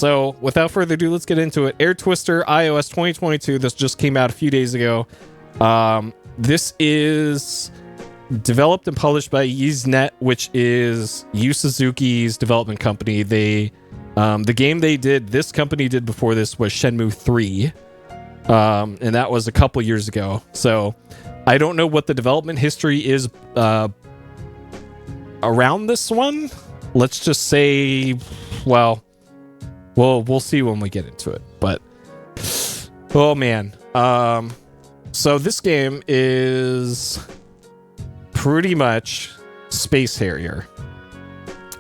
So without further ado, let's get into it. Air Twister iOS 2022. This just came out a few days ago. This is developed and published by YzNet, which is Yu Suzuki's development company. They, the game this company did before this was Shenmue 3. And that was a couple years ago. So I don't know what the development history is around this one. Let's just say, well, we'll see when we get into it. But oh man, so this game is pretty much Space Harrier.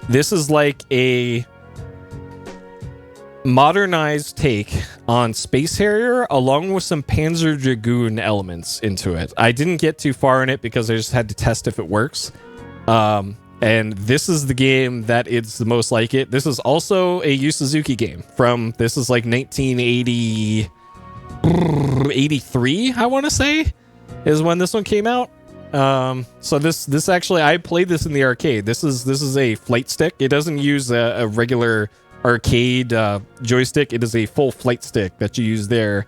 This is like a modernized take on Space Harrier, along with some Panzer Dragoon elements into it. I didn't get too far in it because I just had to test if it works. And this is the game that is the most like it. This is also a Yu Suzuki game this is like 1983, I want to say, is when this one came out. So this actually, I played this in the arcade. This is a flight stick. It doesn't use a regular arcade joystick. It is a full flight stick that you use there.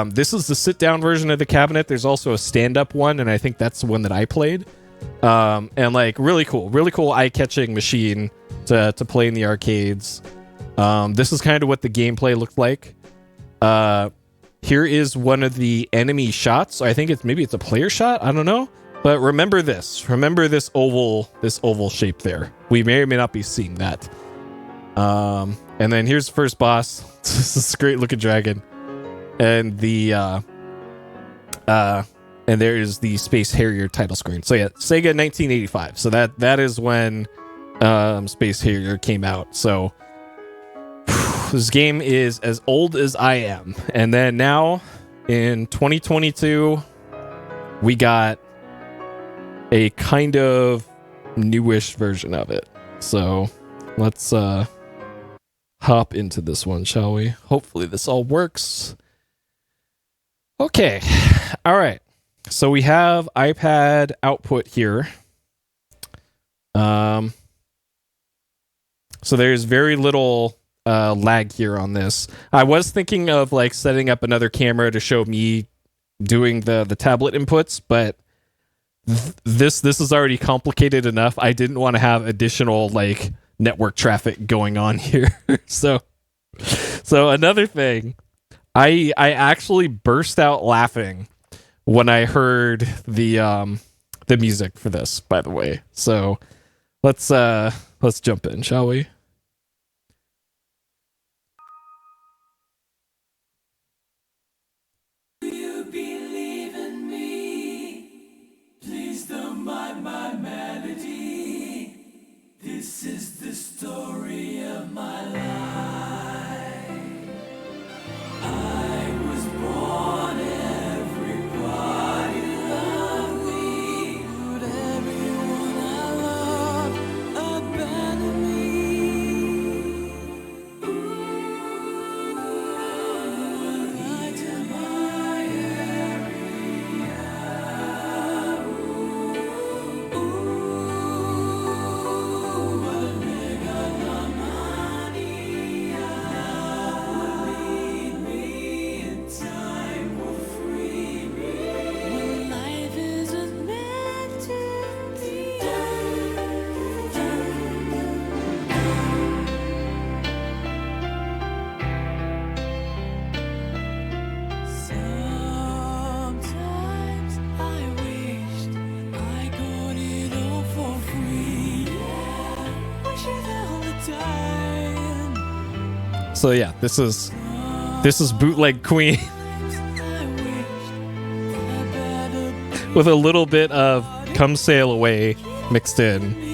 This is the sit-down version of the cabinet. There's also a stand-up one, and I think that's the one that I played. And like really cool eye-catching machine to play in the arcades. This is kind of what the gameplay looked like. Here is one of the enemy shots. I think maybe it's a player shot. I don't know. But remember this oval shape there. We may or may not be seeing that. And then here's the first boss. This is a great looking dragon. And and there is the Space Harrier title screen. So yeah, Sega 1985. So that is when Space Harrier came out. So this game is as old as I am. And then now in 2022, we got a kind of newish version of it. So let's hop into this one, shall we? Hopefully this all works. Okay. All right. So we have iPad output here. So there's very little lag here on this. I was thinking of like setting up another camera to show me doing the tablet inputs, but this is already complicated enough. I didn't want to have additional like network traffic going on here. So another thing, I actually burst out laughing when I heard the music for this, by the way. So let's jump in, shall we? Do you believe in me? Please don't mind my melody. This is the story of my life. I was born, everybody loved me, but everyone I love abandoned me. Ooh, light in my area. Ooh, megalomania would lead me in time will free me when life isn't meant to be. Sometimes I wished I got it all for free. Wish it all the time. So yeah, this is bootleg Queen with a little bit of Come Sail Away mixed in.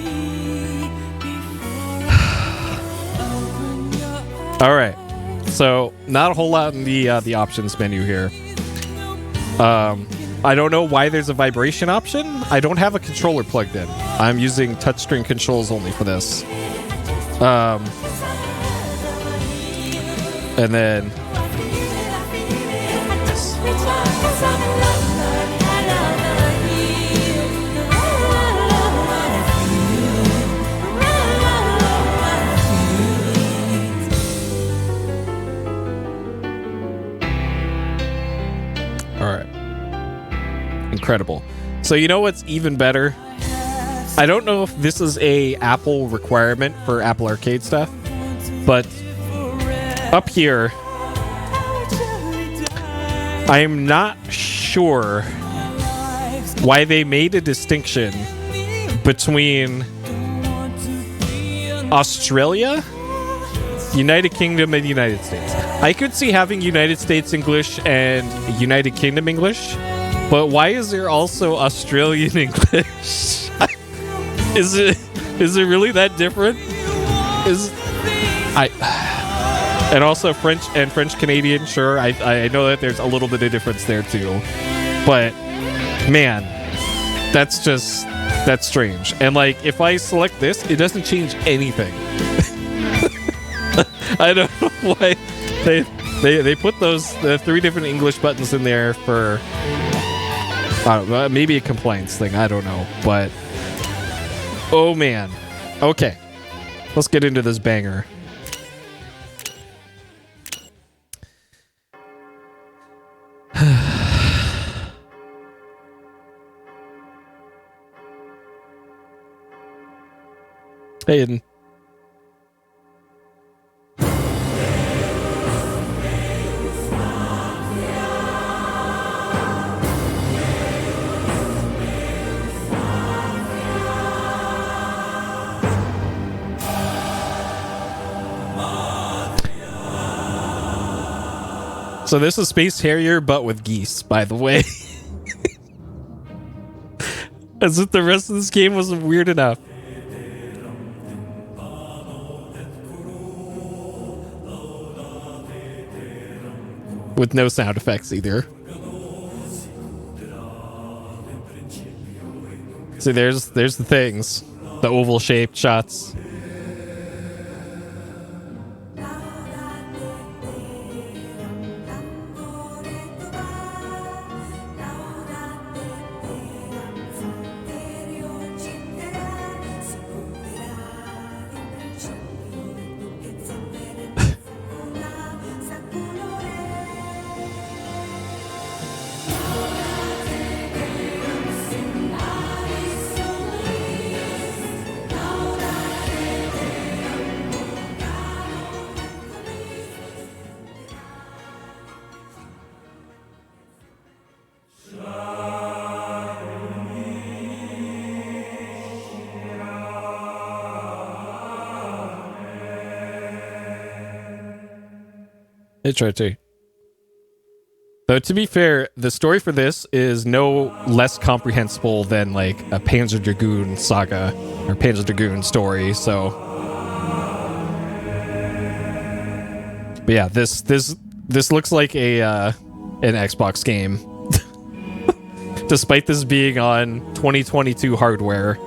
All right, so not a whole lot in the options menu here. I don't know why there's a vibration option. I don't have a controller plugged in. I'm using touchscreen controls only for this. And then incredible. So you know what's even better? I don't know if this is a Apple requirement for Apple Arcade stuff, but up here, I am not sure why they made a distinction between Australia, United Kingdom, and United States. I could see having United States English and United Kingdom English, but why is there also Australian English? Is it really that different? And also French and French Canadian, sure. I know that there's a little bit of difference there too. But man, that's strange. And like if I select this, it doesn't change anything. I don't know why they put the 3 different English buttons in there for I don't know, maybe a compliance thing, I don't know. But oh man. Okay. Let's get into this banger. Hey, Aiden. So this is Space Harrier, but with geese, by the way. As if the rest of this game wasn't weird enough. With no sound effects either. See, there's the things. The oval-shaped shots. It's right too. Though to be fair, the story for this is no less comprehensible than like a Panzer Dragoon saga or Panzer Dragoon story. So, but yeah, this looks like a an Xbox game, despite this being on 2022 hardware.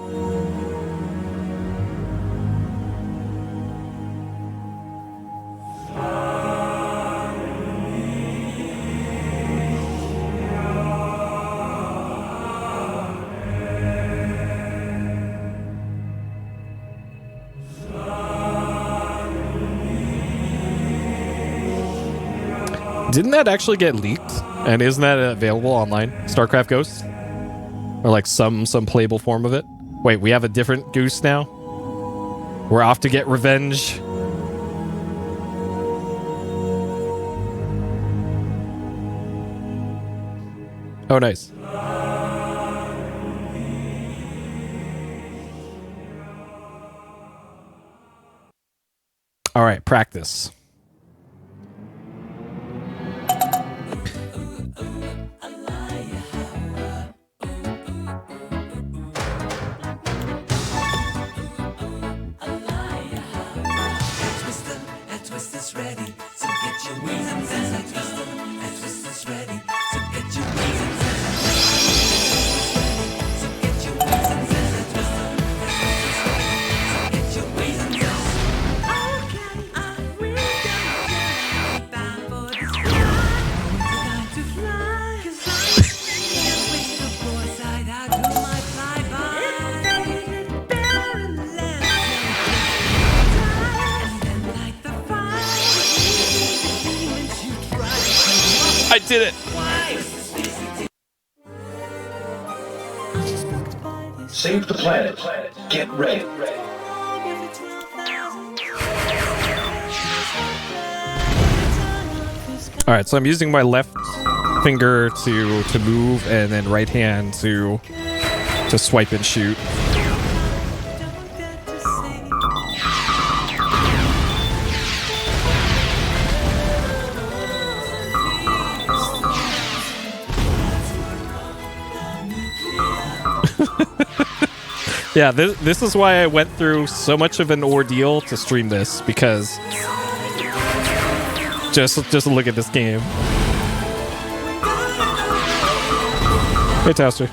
Didn't that actually get leaked? And isn't that available online? StarCraft Ghosts? Or like some playable form of it? Wait, we have a different goose now? We're off to get revenge. Oh, nice. All right, practice. I did it. save the planet. Get ready. All right, so I'm using my left finger to move, and then right hand to swipe and shoot. Yeah, this is why I went through so much of an ordeal to stream this, because just look at this game. Hey, Toaster.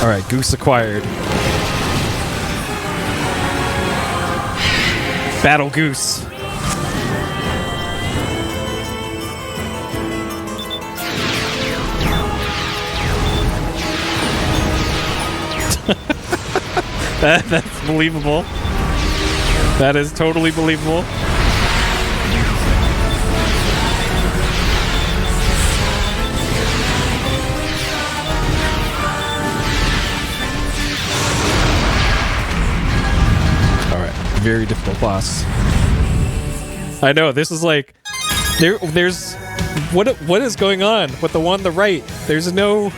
Alright, Goose acquired. Battle Goose. That's believable. That is totally believable. Very difficult boss. I know, this is like there's what is going on with the one on the right? There's no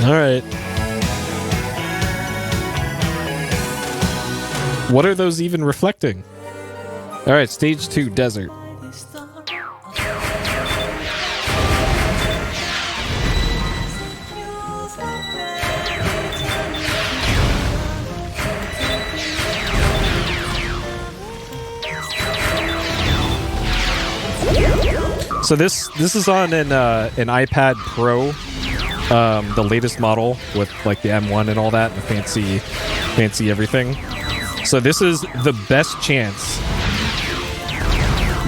All right. What are those even reflecting? All right, stage 2, desert. So this is on an iPad Pro, the latest model with like the M1 and all that, and the fancy everything. So this is the best chance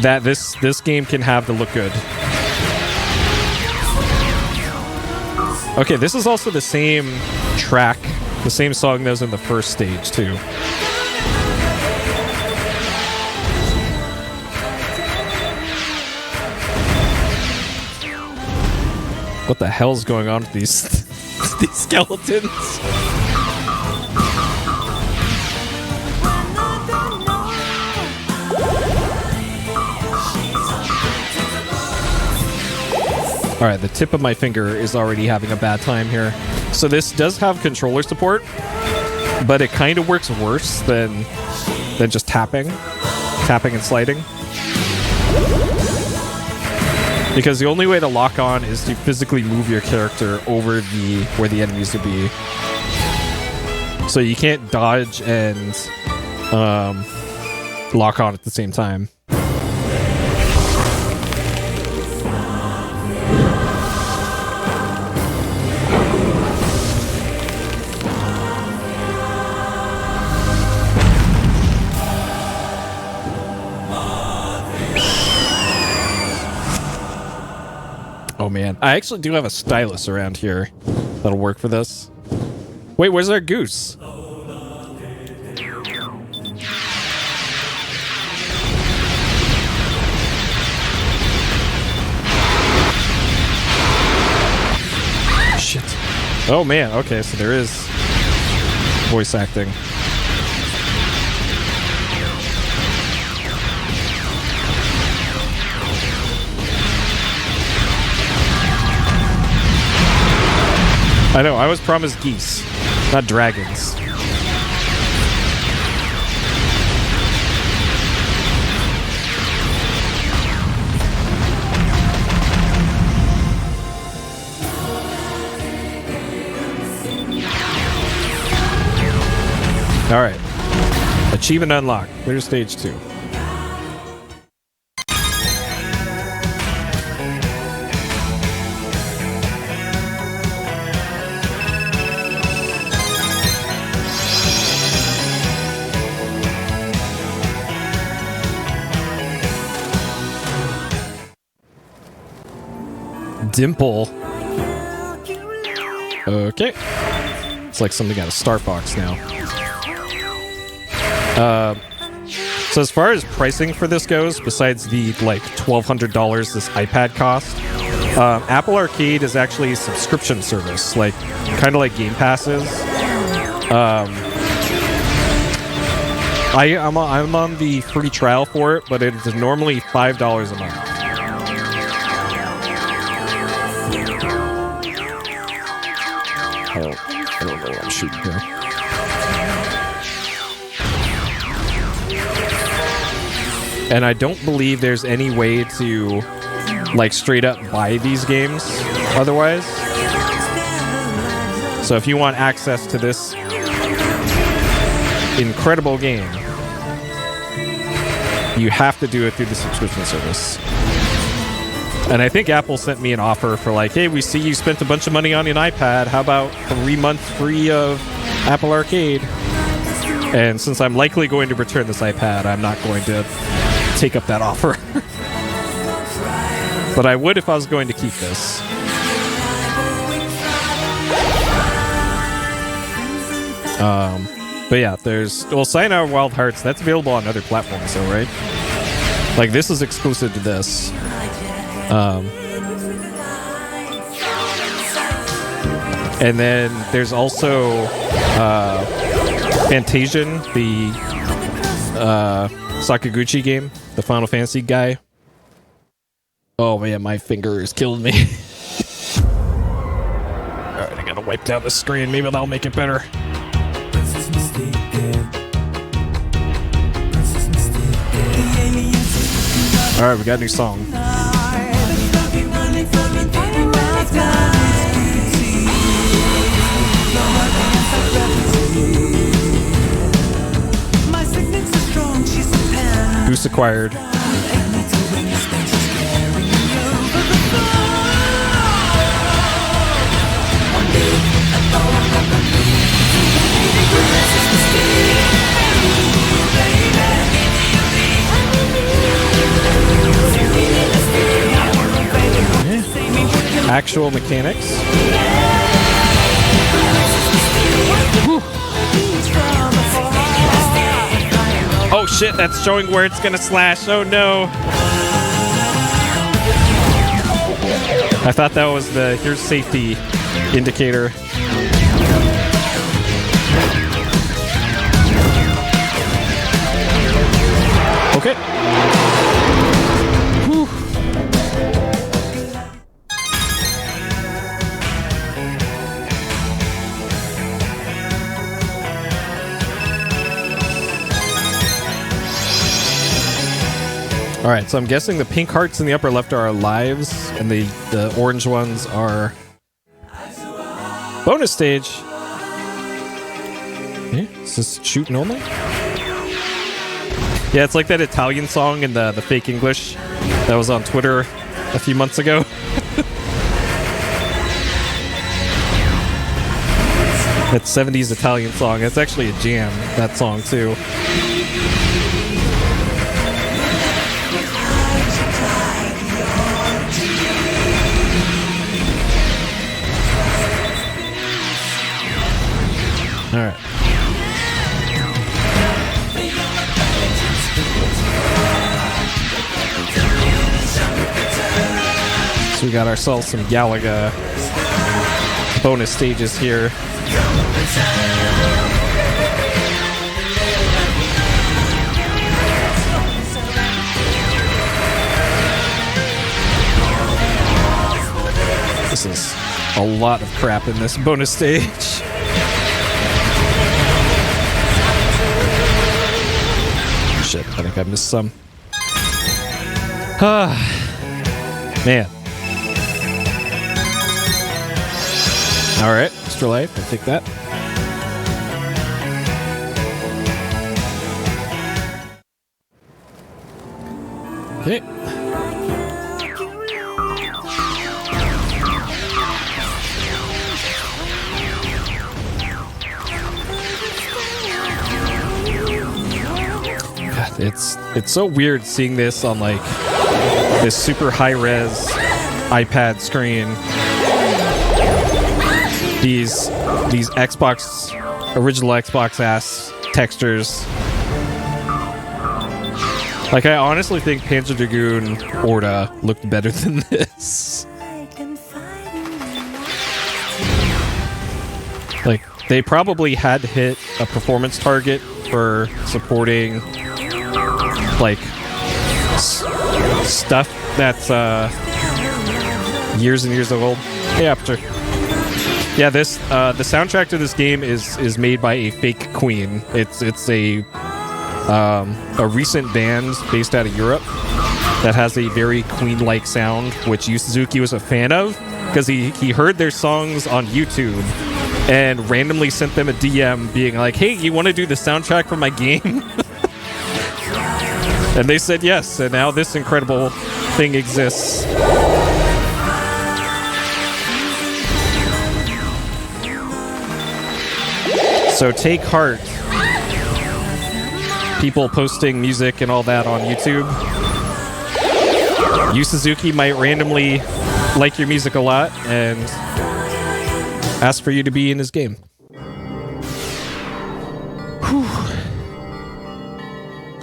that this game can have the look good. Okay, this is also the same track, the same song that was in the first stage too. What the hell's going on with these these skeletons? All right, the tip of my finger is already having a bad time here. So this does have controller support, but it kind of works worse than just tapping and sliding. Because the only way to lock on is to physically move your character over where the enemies would be. So you can't dodge and lock on at the same time. Oh man, I actually do have a stylus around here that'll work for this. Wait, where's our goose? Shit. Oh man, okay, so there is voice acting. I know, I was promised geese, not dragons. Achievement unlocked. There's stage 2. Dimple. Okay. It's like something out of Star Fox now. So as far as pricing for this goes, besides the like $1,200 this iPad cost, Apple Arcade is actually a subscription service, like kind of like Game Passes. I'm on the free trial for it, but it is normally $5 a month. I don't know what I'm shooting here. And I don't believe there's any way to, like, straight up buy these games otherwise. So if you want access to this incredible game, you have to do it through the subscription service. And I think Apple sent me an offer for like, hey, we see you spent a bunch of money on an iPad. How about 3 months free of Apple Arcade? And since I'm likely going to return this iPad, I'm not going to take up that offer. But I would if I was going to keep this. But yeah, there's... Well, Sayonara Wild Hearts, that's available on other platforms though, right? Like, this is exclusive to this. And then there's also Fantasian, the Sakaguchi game, the Final Fantasy guy. Oh man, my finger is killing me. Alright, I gotta wipe down the screen. Maybe that'll make it better. Alright, we got a new song. Boost acquired. Actual mechanics. Whew. Oh shit, that's showing where it's gonna slash. Oh no. I thought that was the here's safety indicator. Okay. Whew. All right, so I'm guessing the pink hearts in the upper left are lives, and the orange ones are bonus stage. Okay, is this shooting only? Yeah, it's like that Italian song in the fake English that was on Twitter a few months ago. That 70s Italian song. It's actually a jam, that song too. All right. So we got ourselves some Galaga bonus stages here. This is a lot of crap in this bonus stage. Shit, I think I missed some. Man. Alright, extra life, I'll take that. Okay. God, it's so weird seeing this on like this super high res iPad screen. These Xbox original Xbox ass textures. Like, I honestly think Panzer Dragoon Orta looked better than this. Like, they probably had to hit a performance target for supporting, like, stuff that's years and years old. Hey, Aperture. Yeah, this the soundtrack to this game is made by a fake queen. It's a recent band based out of Europe that has a very Queen-like sound, which Yu Suzuki was a fan of because he heard their songs on YouTube and randomly sent them a DM being like, "Hey, you want to do the soundtrack for my game?" And they said yes, and now this incredible thing exists. So take heart, people posting music and all that on YouTube. Yu Suzuki might randomly like your music a lot and ask for you to be in his game. Whew.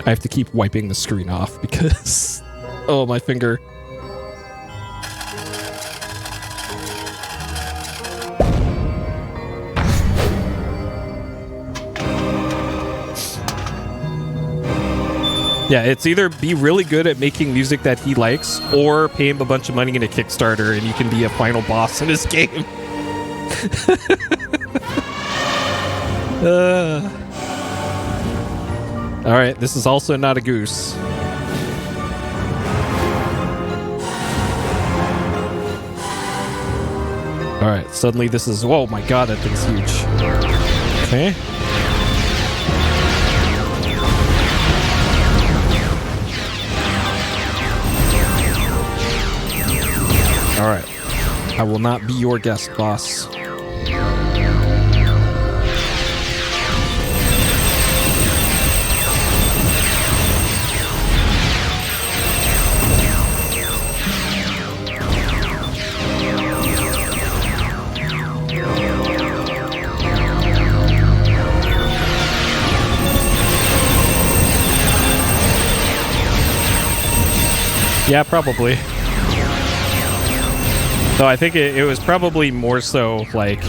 I have to keep wiping the screen off because... oh, my finger. Yeah, it's either be really good at making music that he likes, or pay him a bunch of money in a Kickstarter and you can be a final boss in his game. Alright, this is also not a goose. Alright, suddenly this is... whoa, my god, that thing's huge. Okay. Alright. I will not be your guest, boss. Yeah, probably. Though I think it was probably more so like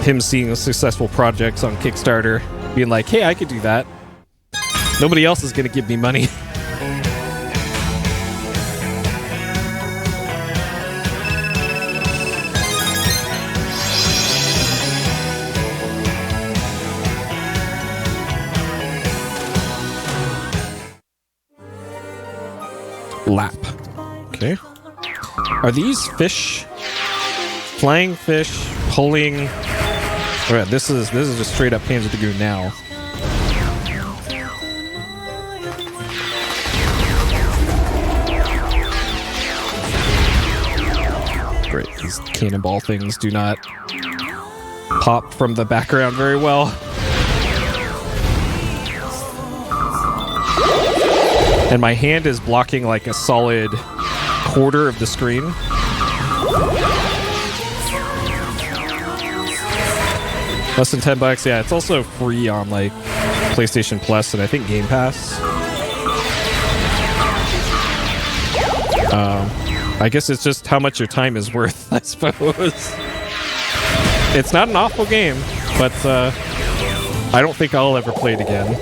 him seeing successful projects on Kickstarter, being like, hey, I could do that. Nobody else is going to give me money. Lap. Okay. Are these fish? Flying fish, pulling... Alright, this is just straight up Panzer Dragoon now. Great, these cannonball things do not pop from the background very well. And my hand is blocking like a solid quarter of the screen. Less than $10. Yeah, it's also free on like PlayStation Plus and I think Game Pass. I guess it's just how much your time is worth, I suppose. It's not an awful game, but I don't think I'll ever play it again.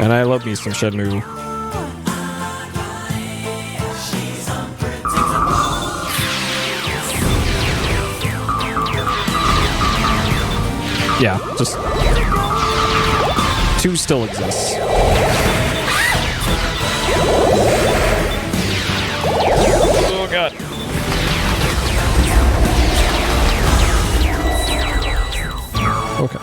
And I love me some Shenmue. Yeah, just 2 still exists. Oh god. Okay.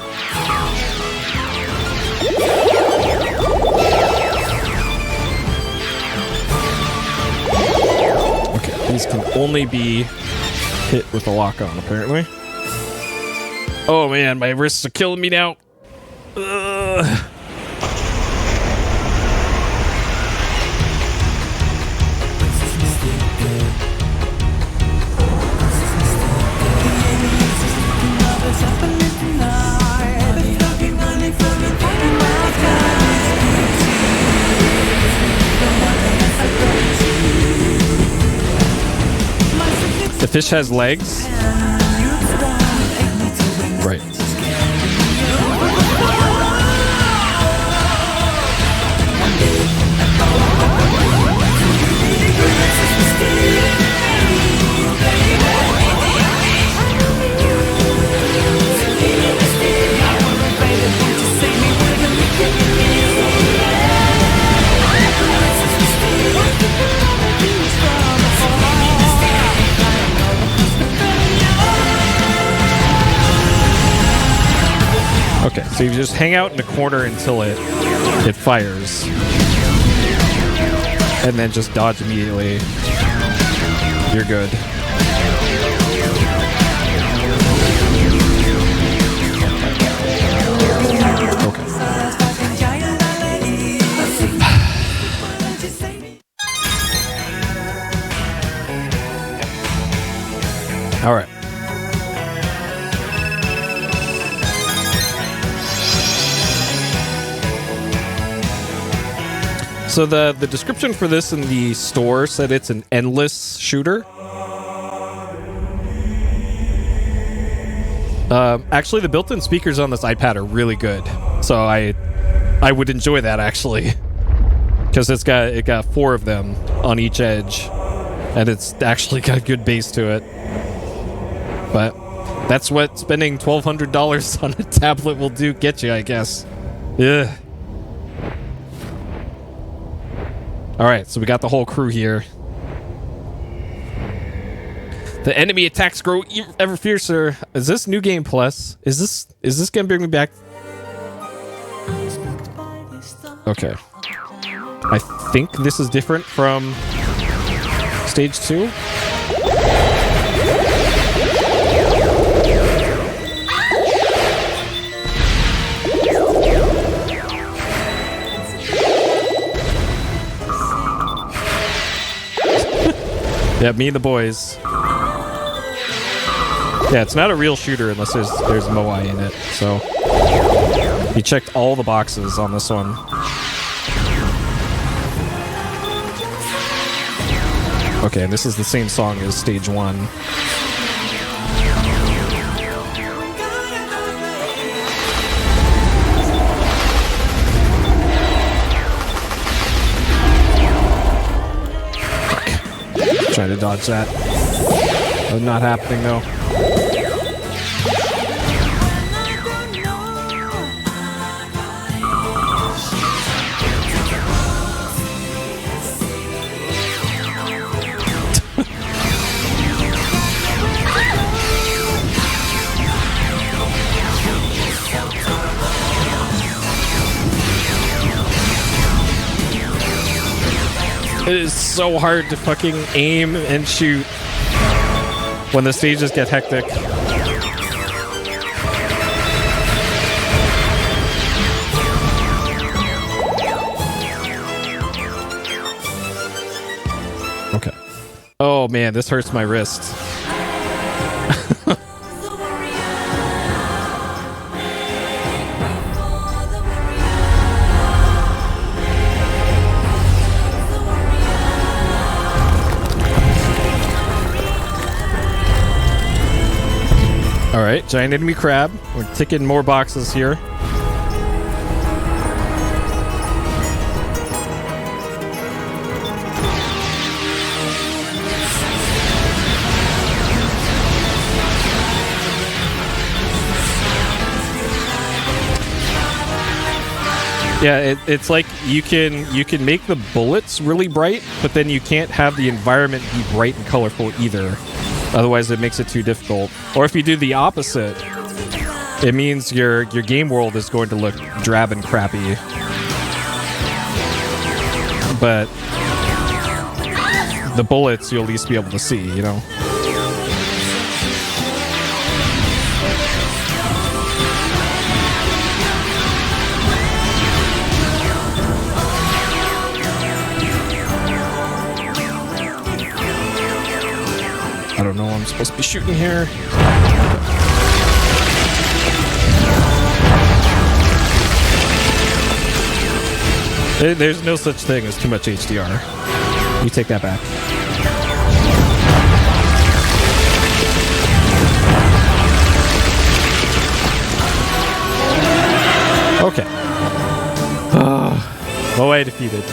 only be hit with a lock on, apparently. Oh man, my wrists are killing me now. Ugh. The fish has legs. Right. Okay, so you just hang out in the corner until it fires. And then just dodge immediately. You're good. Okay. All right. So the description for this in the store said it's an endless shooter. Actually, the built-in speakers on this iPad are really good, so I would enjoy that actually, because it got 4 of them on each edge, and it's actually got good bass to it. But that's what spending $1,200 on a tablet will get you, I guess. Yeah. All right, so we got the whole crew here. The enemy attacks grow ever fiercer. Is this New Game Plus? Is this gonna bring me back? Okay. I think this is different from stage 2. Yeah, me and the boys. Yeah, it's not a real shooter unless there's Moai in it. So he checked all the boxes on this one. Okay, and this is the same song as stage 1. Try to dodge that. Oh, not happening though. It is so hard to fucking aim and shoot when the stages get hectic. Okay. Oh man, this hurts my wrist. All right, giant enemy crab. We're ticking more boxes here. Yeah, it's like you can make the bullets really bright, but then you can't have the environment be bright and colorful either. Otherwise, it makes it too difficult. Or if you do the opposite, it means your game world is going to look drab and crappy. But the bullets you'll at least be able to see, you know? I don't know what I'm supposed to be shooting here. There's no such thing as too much HDR. You take that back. Okay. Oh, I defeated.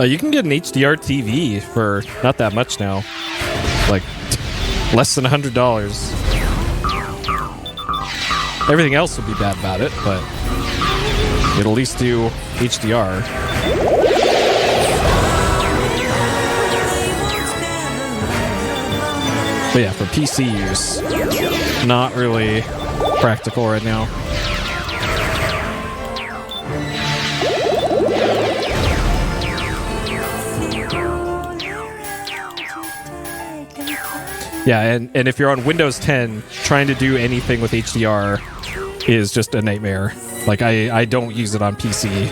You can get an HDR TV for not that much now. Like, less than $100. Everything else would be bad about it, but it'll at least do HDR. But yeah, for PC use, not really practical right now. Yeah, and if you're on Windows 10, trying to do anything with HDR is just a nightmare. Like, I don't use it on PC.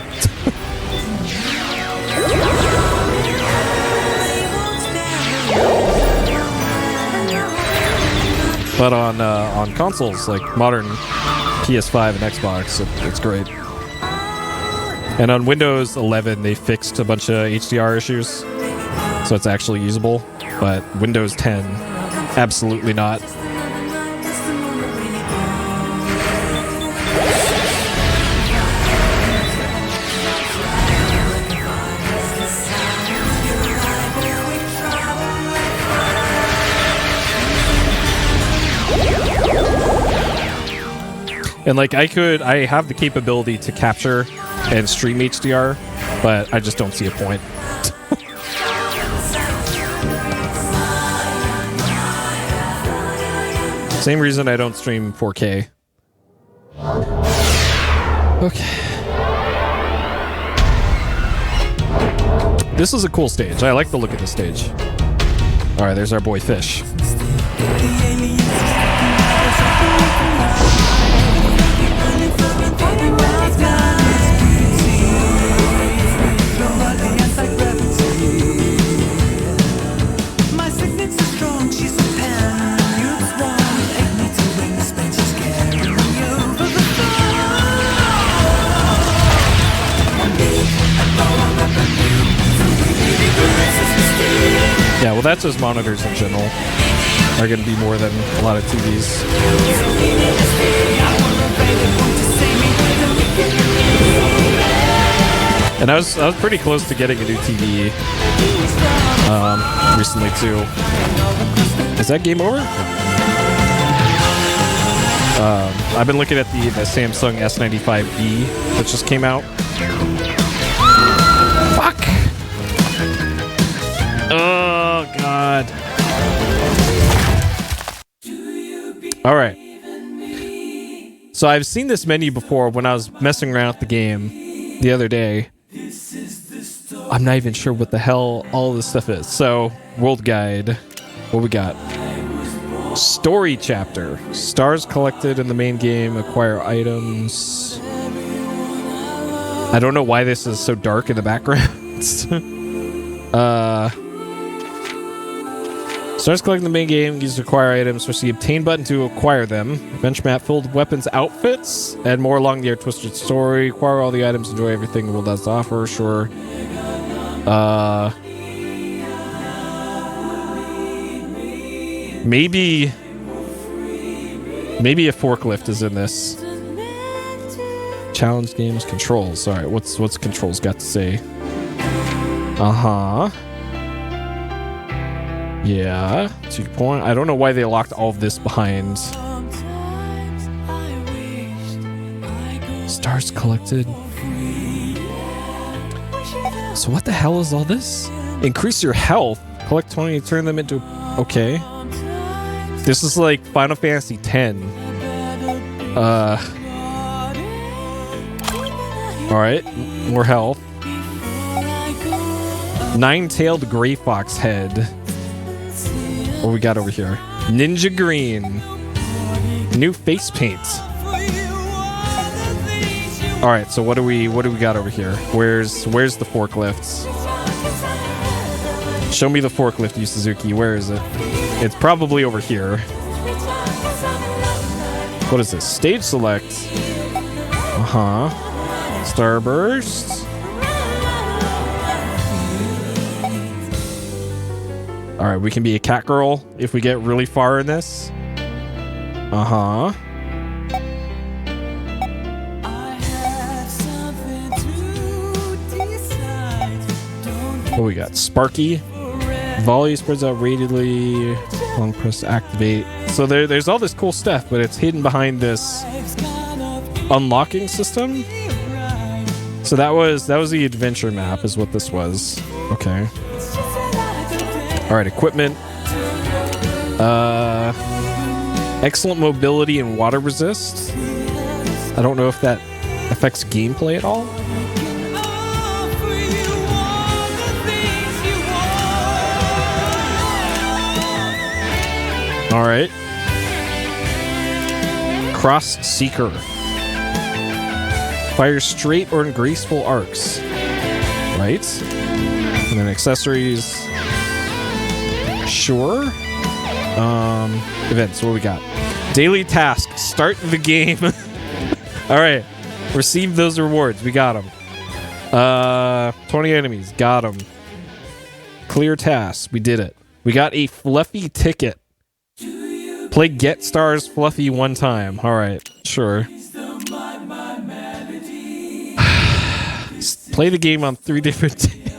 But on consoles, like modern PS5 and Xbox, it's great. And on Windows 11, they fixed a bunch of HDR issues, so it's actually usable. But Windows 10, absolutely not. And like I have the capability to capture and stream HDR, but I just don't see a point. Same reason I don't stream 4K. Okay. This is a cool stage. I like the look of this stage. Alright, there's our boy Fish. Yeah, well, that's just monitors in general are going to be more than a lot of TVs. And I was pretty close to getting a new TV recently too. Is that game over? I've been looking at the Samsung S95B that just came out. Fuck! Oh, God. All right. So I've seen this menu before when I was messing around with the game the other day. I'm not even sure what the hell all this stuff is. So, World Guide. What we got? Story chapter. Stars collected in the main game. Acquire items. I don't know why this is so dark in the background. Stars collecting the main game, use to acquire items, press the obtain button to acquire them. Bench map filled with weapons, outfits, and more along the twisted story. Acquire all the items, enjoy everything the world has to offer, sure. Maybe a forklift is in this. Challenge games, controls. Alright, what's controls got to say? Uh-huh. Yeah, 2 point. I don't know why they locked all of this behind. Stars collected. So what the hell is all this? Increase your health. Collect 20 and turn them into... Okay. This is like Final Fantasy X. Alright. More health. 9-tailed gray fox head. What we got over here? Ninja green. New face paint. Alright, so what do we got over here? Where's the forklifts? Show me the forklift, Yu Suzuki. Where is it? It's probably over here. What is this? Stage select. Uh-huh. Starburst. Alright, we can be a cat girl if we get really far in this. Uh-huh. What we got? Sparky. Volley spreads out radially. Long press to activate. So there's all this cool stuff, but it's hidden behind this unlocking system. So that was the adventure map is what this was. Okay. Alright, equipment. Excellent mobility and water resist. I don't know if that affects gameplay at all. Alright. Cross Seeker. Fires straight or in graceful arcs. Right? And then accessories. Sure. Events, what we got? Daily task. Start the game. Alright. Receive those rewards. We got them. 20 enemies. Got them. Clear tasks. We did it. We got a fluffy ticket. Play Get Stars Fluffy one time. Alright, sure. Play the game on 3 different days.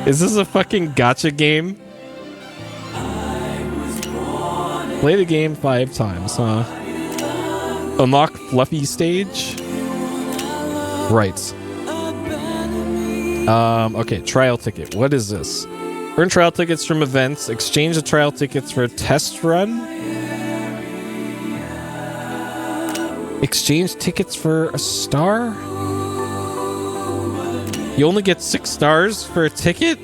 Is this a fucking gacha game? Play the game 5 times, huh? Unlock Fluffy stage? Right. Okay, trial ticket. What is this? Earn trial tickets from events. Exchange the trial tickets for a test run. Exchange tickets for a star? You only get 6 stars for a ticket?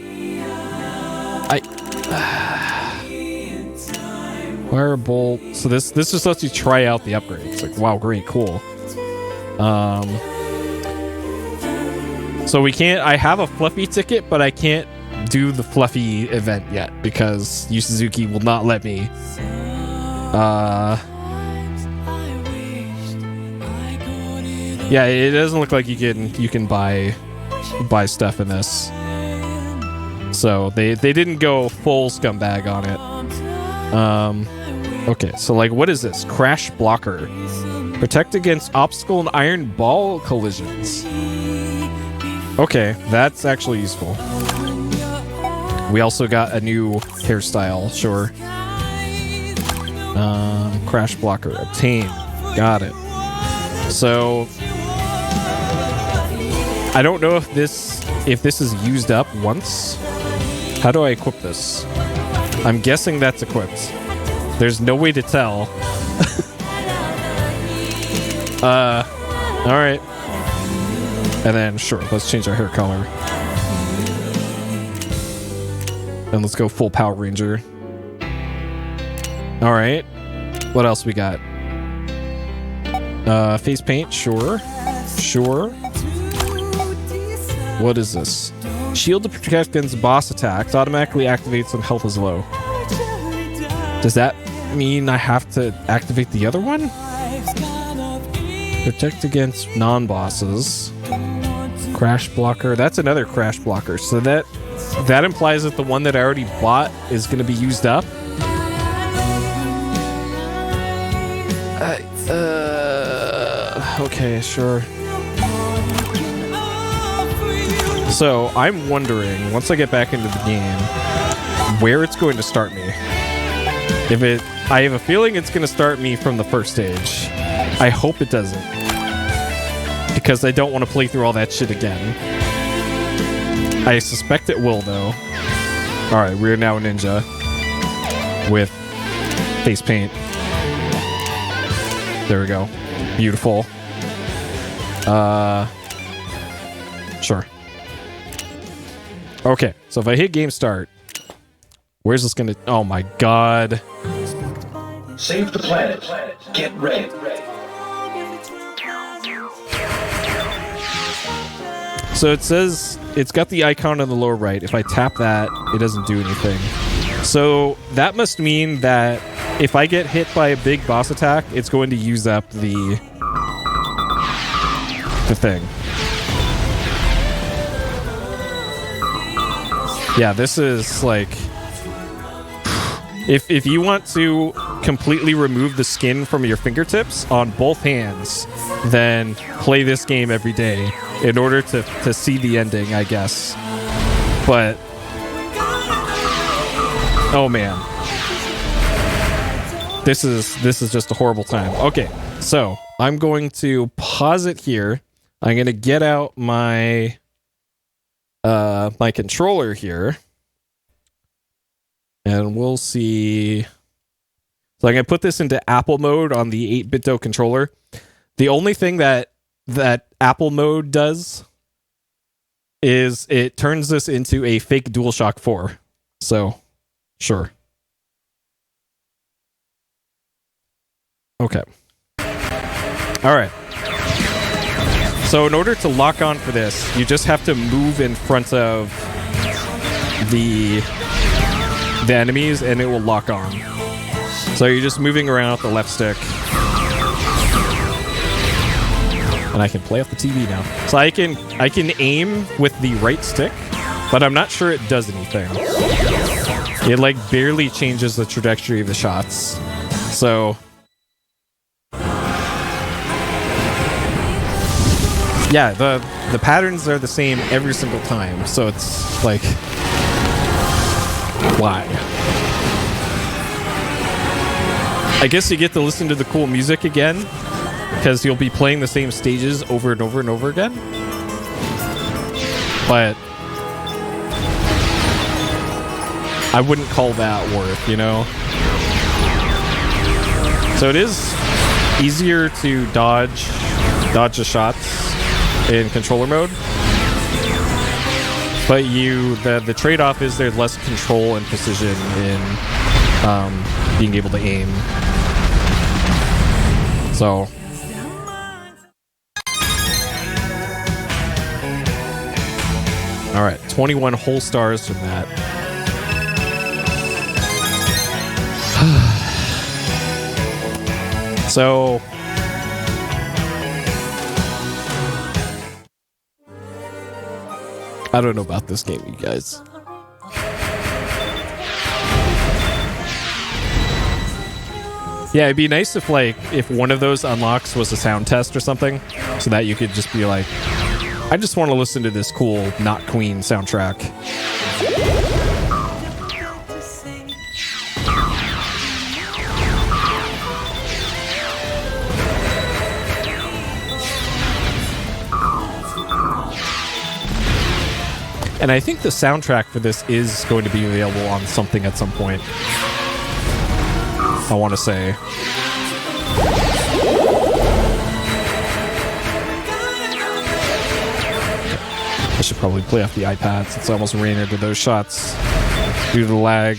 Firebolt. So this just lets you try out the upgrades. Like, wow, great, cool. So we can't... I have a Fluffy ticket, but I can't do the Fluffy event yet because Yu Suzuki will not let me. Yeah, it doesn't look like you can buy stuff in this. So they didn't go full scumbag on it. Okay, so like what is this? Crash blocker. Protect against obstacle and iron ball collisions. Okay, that's actually useful. We also got a new hairstyle, sure. Crash blocker, obtain. Got it. So I don't know if this is used up once. How do I equip this? I'm guessing that's equipped. There's no way to tell. Alright. And then, sure, let's change our hair color. And let's go full Power Ranger. Alright. What else we got? Face paint, sure. Sure. What is this? Shield to protect against boss attacks. Automatically activates when health is low. Does that mean I have to activate the other one? Protect against non-bosses. Crash blocker. That's another crash blocker. So that implies that the one that I already bought is going to be used up. Okay, sure. So I'm wondering, once I get back into the game, where it's going to start me. I have a feeling it's going to start me from the first stage. I hope it doesn't. Because I don't want to play through all that shit again. I suspect it will, though. All right, we're now a ninja with face paint. There we go. Beautiful. Sure. Okay, so if I hit game start, where's this gonna... Oh my god. Save the planet. Get ready. So it says it's got the icon on the lower right. If I tap that, it doesn't do anything. So that must mean that if I get hit by a big boss attack, it's going to use up the thing. Yeah, this is like... If you want to completely remove the skin from your fingertips on both hands, then play this game every day in order to see the ending, I guess. But... Oh man. This is just a horrible time. Okay, so I'm going to pause it here. I'm going to get out my my controller here. And we'll see. So I'm going to put this into Apple mode on the 8-bit controller. The only thing that Apple mode does is it turns this into a fake DualShock 4. So, sure. Okay. All right. So in order to lock on for this, you just have to move in front of the enemies and it will lock on. So you're just moving around with the left stick. And I can play off the TV now. So I can aim with the right stick, but I'm not sure it does anything. It like barely changes the trajectory of the shots. So yeah, the patterns are the same every single time. So it's like, why? I guess you get to listen to the cool music again, because you'll be playing the same stages over and over and over again. But I wouldn't call that worth, you know? So it is easier to dodge the shots in controller mode. But the trade-off is there's less control and precision in being able to aim. So all right, 21 whole stars from that. So I don't know about this game, you guys. Yeah, it'd be nice if if one of those unlocks was a sound test or something, so that you could just be like, I just want to listen to this cool Not Queen soundtrack. And I think the soundtrack for this is going to be available on something at some point. I want to say. I should probably play off the iPad since I almost ran into those shots due to the lag.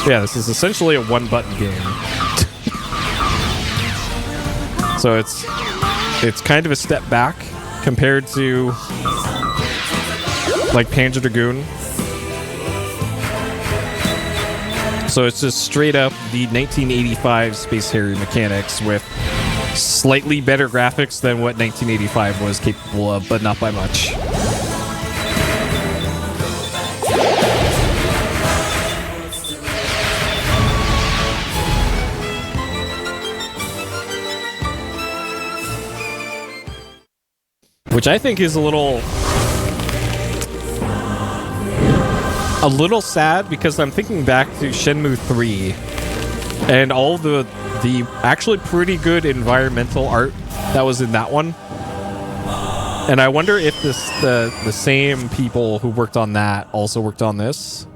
Yeah, this is essentially a one-button game. So it's kind of a step back compared to like Panzer Dragoon. So it's just straight up the 1985 Space Harrier mechanics with slightly better graphics than what 1985 was capable of, but not by much. Which I think is a little sad, because I'm thinking back to Shenmue 3 and all the actually pretty good environmental art that was in that one. And I wonder if the same people who worked on that also worked on this.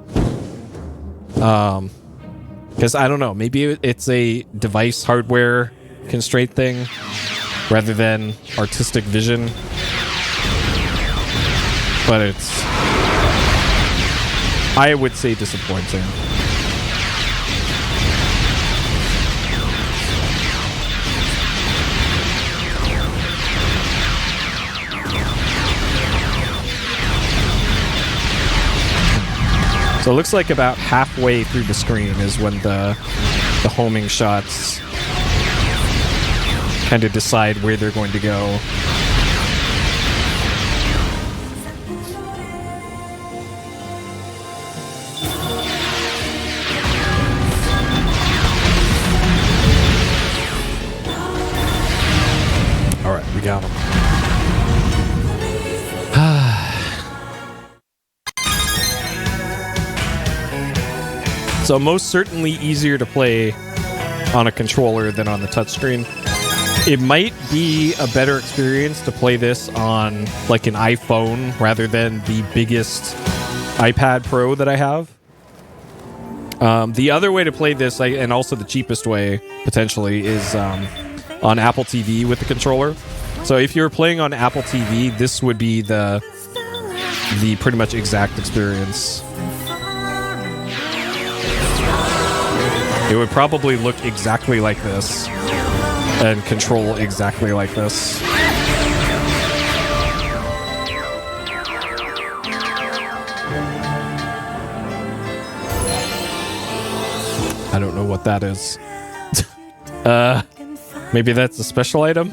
Because I don't know, maybe it's a device hardware constraint thing rather than artistic vision. But it's, I would say, disappointing. So it looks like about halfway through the screen is when the homing shots kind of decide where they're going to go. All right, we got them. So most certainly easier to play on a controller than on the touchscreen. It might be a better experience to play this on like an iPhone rather than the biggest iPad Pro that I have. The other way to play this, and also the cheapest way potentially, is on Apple TV with the controller. So if you're playing on Apple TV, this would be the pretty much exact experience. It would probably look exactly like this and control exactly like this. I don't know what that is. Maybe that's a special item?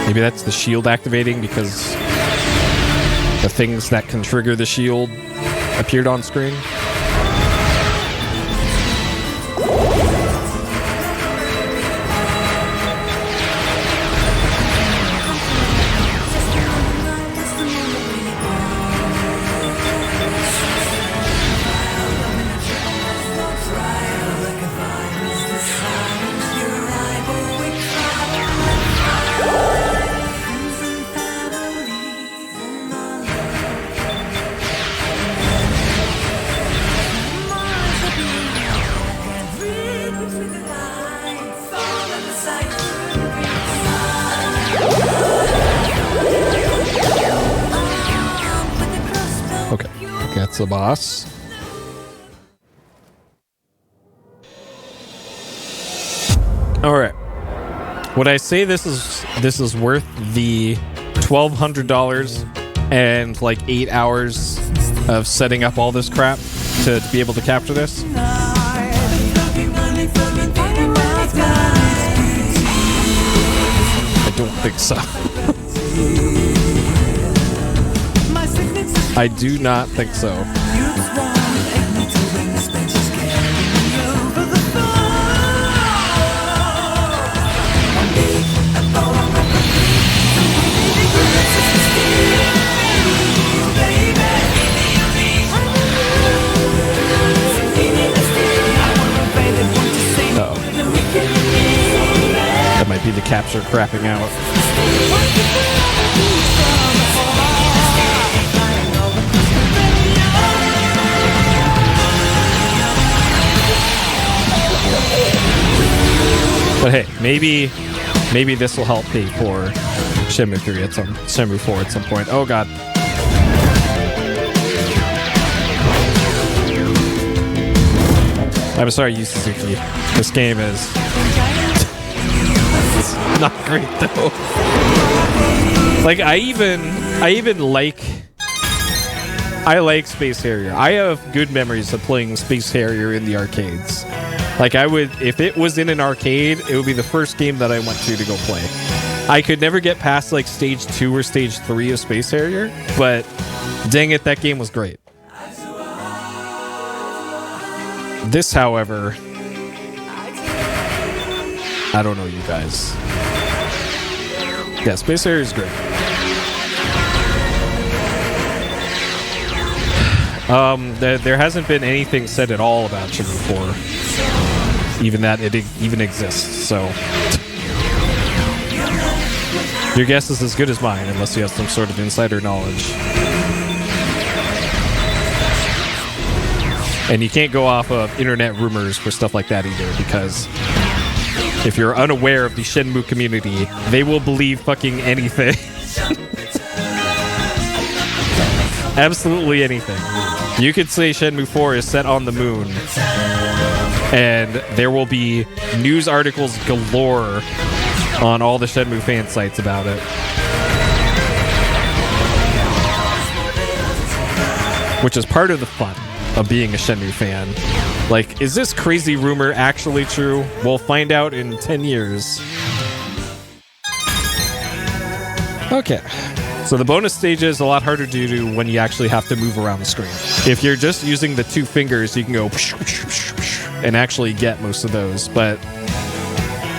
Maybe that's the shield activating because the things that can trigger the shield appeared on screen. The boss. All right. Would I say this is worth the $1,200 and like 8 hours of setting up all this crap to be able to capture this? I don't think so. I do not think so. Uh-oh. That might be the capture crapping out. But hey, maybe this will help pay for Shenmue 3 at Shenmue 4 at some point. Oh god. I'm sorry, Yu Suzuki. This game is it's not great though. Like I like Space Harrier. I have good memories of playing Space Harrier in the arcades. Like I would, if it was in an arcade, it would be the first game that I went to go play. I could never get past like stage 2 or stage 3 of Space Harrier, but dang it, that game was great. This, however, I don't know, you guys. Yeah, Space Harrier is great. There hasn't been anything said at all about Shenmue 4, even that it even exists. So your guess is as good as mine, unless you have some sort of insider knowledge. And you can't go off of internet rumors for stuff like that either, because if you're unaware of the Shenmue community, they will believe fucking anything. Absolutely anything. You could say Shenmue 4 is set on the moon, and there will be news articles galore on all the Shenmue fan sites about it. Which is part of the fun of being a Shenmue fan. Like, is this crazy rumor actually true? We'll find out in 10 years. Okay. So the bonus stage is a lot harder to do when you actually have to move around the screen. If you're just using the 2 fingers, you can go and actually get most of those. But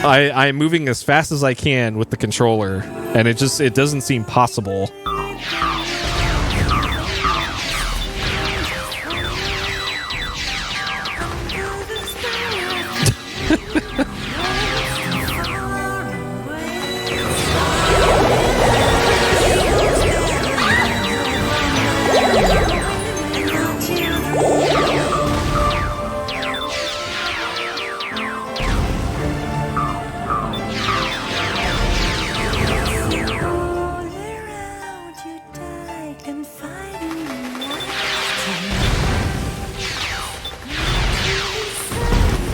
I'm moving as fast as I can with the controller, and it doesn't seem possible.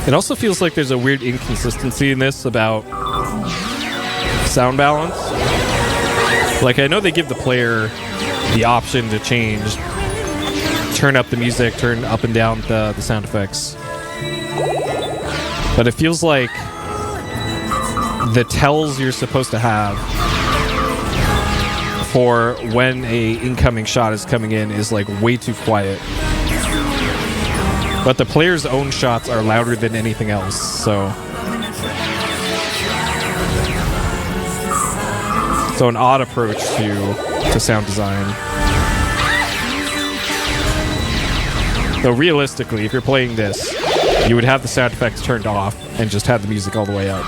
It also feels like there's a weird inconsistency in this about sound balance. Like, I know they give the player the option to change, turn up the music, turn up and down the sound effects. But it feels like the tells you're supposed to have for when a incoming shot is coming in is like way too quiet. But the player's own shots are louder than anything else, so... So an odd approach to sound design. Though realistically, if you're playing this, you would have the sound effects turned off and just have the music all the way up.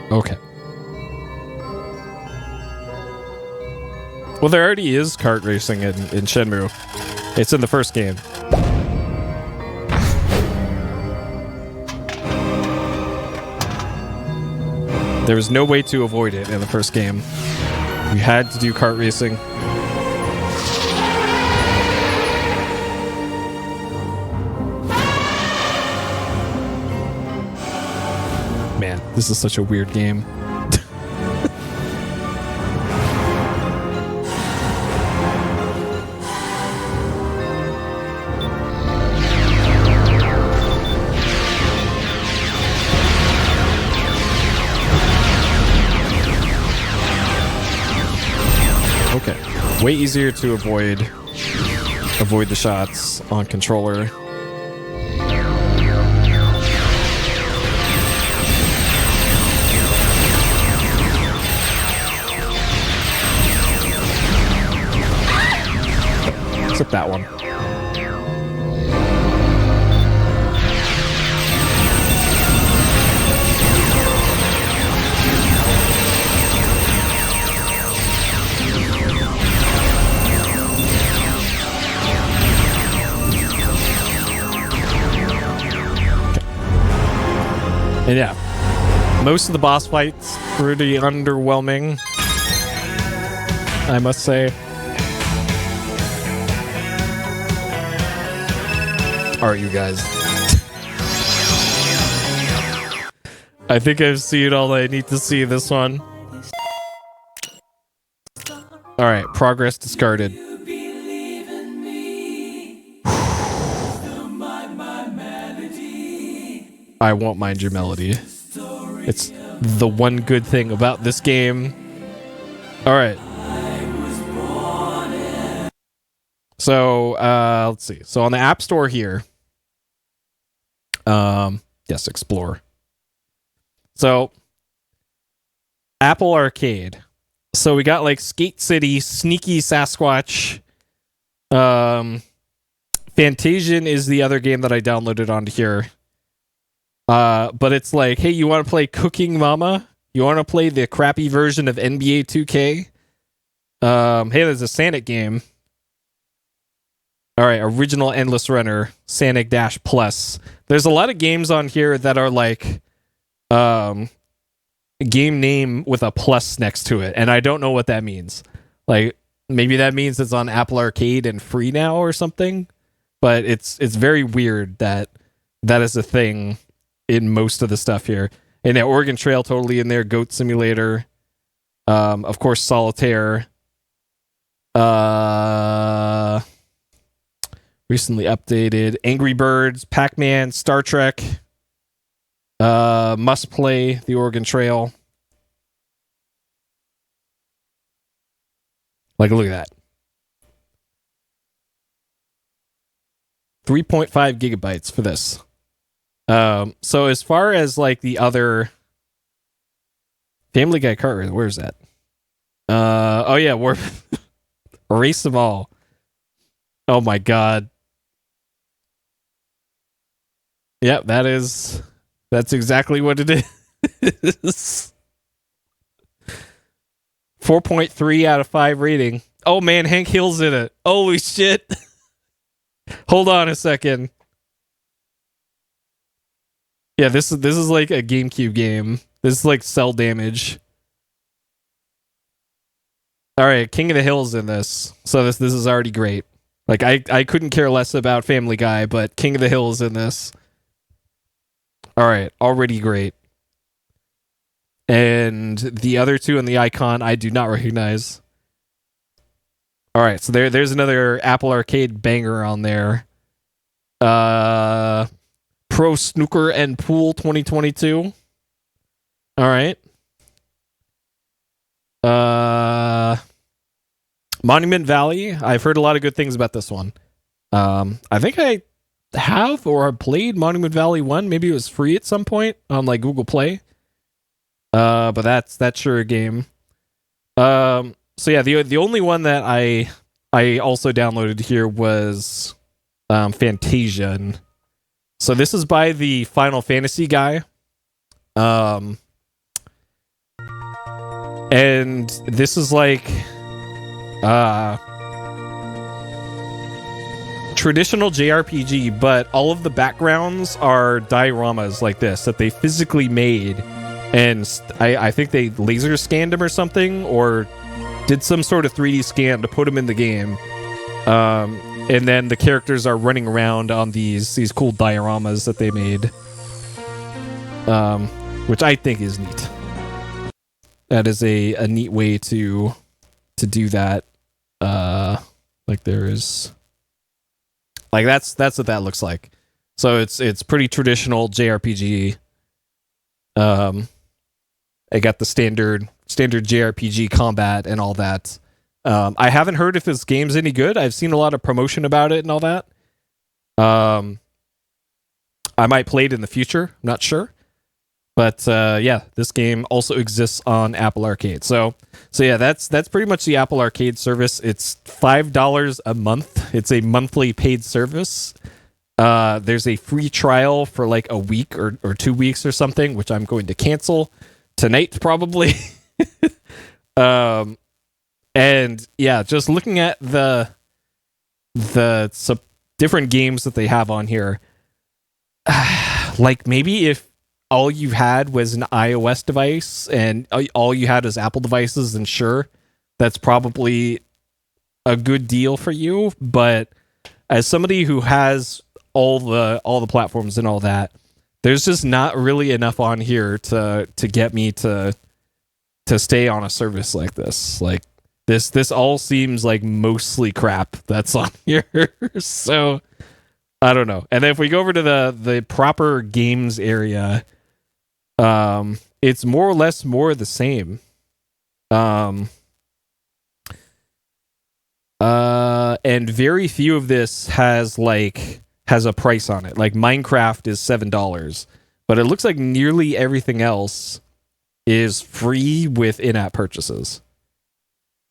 Okay. Well, there already is kart racing in Shenmue. It's in the first game. There was no way to avoid it in the first game. You had to do kart racing. Man, this is such a weird game. Okay, way easier to avoid the shots on controller. Except that one. And yeah, most of the boss fights pretty underwhelming, I must say. Are you guys? I think I've seen all I need to see this one. Alright, progress discarded. I won't mind your melody. It's the one good thing about this game. Alright. So let's see. So on the App Store here, yes, explore. So Apple Arcade. So we got like Skate City, Sneaky Sasquatch. Fantasian is the other game that I downloaded onto here. But it's like, hey, you want to play Cooking Mama? You want to play the crappy version of NBA 2K? Hey, there's a Sonic game. All right, original Endless Runner, Sonic Dash Plus. There's a lot of games on here that are like, game name with a plus next to it, and I don't know what that means. Like, maybe that means it's on Apple Arcade and free now or something. But it's very weird that that is a thing in most of the stuff here. And yeah, Oregon Trail totally in there. Goat Simulator, of course, Solitaire. Recently updated Angry Birds, Pac-Man, Star Trek. Must Play, the Oregon Trail. Like, look at that. 3.5 gigabytes for this. So as far as like the other Family Guy card, where's that? Oh yeah, we're erase them all. Oh my god. Yep, that's exactly what it is. 4.3 out of 5 rating. Oh man, Hank Hill's in it. Holy shit. Hold on a second. Yeah, this is like a GameCube game. This is like Cell Damage. All right, King of the Hill's in this. So this is already great. Like I couldn't care less about Family Guy, but King of the Hill is in this. All right, already great. And the other two in the icon I do not recognize. All right, so there's another Apple Arcade banger on there. Pro Snooker and Pool 2022. All right. Monument Valley. I've heard a lot of good things about this one. I think I have or played Monument Valley 1. Maybe it was free at some point on like Google Play. But that's sure a game. So yeah, the only one that I also downloaded here was Fantasian. So this is by the Final Fantasy guy. And this is like traditional JRPG, but all of the backgrounds are dioramas like this that they physically made. And I think they laser scanned them or something, or did some sort of 3D scan to put them in the game. And then the characters are running around on these cool dioramas that they made, which I think is neat. That is a neat way to do that. Like there is, like that's what that looks like. So it's pretty traditional JRPG. I got the standard JRPG combat and all that. I haven't heard if this game's any good. I've seen a lot of promotion about it and all that. I might play it in the future. I'm not sure. But yeah, this game also exists on Apple Arcade. So yeah, that's pretty much the Apple Arcade service. It's $5 a month. It's a monthly paid service. There's a free trial for like a week or 2 weeks or something, which I'm going to cancel tonight probably. And yeah, just looking at the different games that they have on here, like maybe if all you had was an iOS device and all you had was Apple devices, then sure, that's probably a good deal for you. But as somebody who has all the platforms and all that, there's just not really enough on here to get me to stay on a service like this. Like this all seems like mostly crap that's on here. So I don't know. And then if we go over to the proper games area, it's more or less more the and very few of this has a price on it. Like Minecraft is $7, but it looks like nearly everything else is free with in-app purchases.